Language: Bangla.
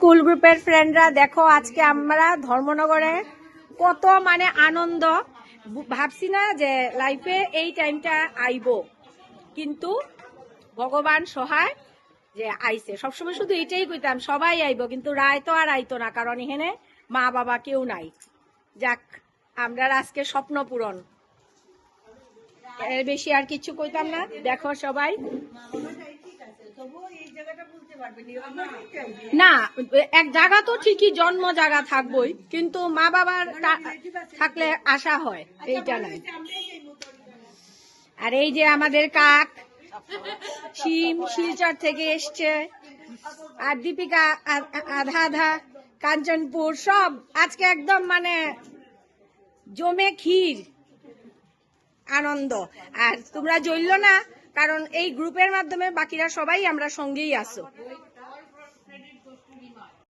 স্কুল গ্রুপের ফ্রেন্ডরা দেখো আজকে আমরা ধর্মনগরে কত মানে আনন্দ। ভাবছি না যে লাইফে এই টাইমটা আইব, কিন্তু ভগবান সহায় যে আইছে। সবসময় শুধু এটাই কইতাম সবাই আইব, কিন্তু রায় তো আর আইতো না, কারণ এখানে মা বাবা কেউ নাই। যাক, আমরা আজকে স্বপ্ন পূরণ, এর বেশি আর কিছু কইতাম না। দেখো সবাই না, এক জায়গা তো ঠিকই জন্ম জায়গা থাকবই, কিন্তু মা বাবার থাকলে আশা হয়, এইটা নাই। আর এই যে আমাদের কাক শিম শিলচর থেকে এসছে, আর দীপিকা আধা আধা কাঞ্চনপুর, সব আজকে একদম মানে জমে ক্ষীর আনন্দ। আর তোমরা জ্বললো না, কারণ এই গ্রুপের মাধ্যমে বাকিরা সবাই আমরা সঙ্গেই আছো।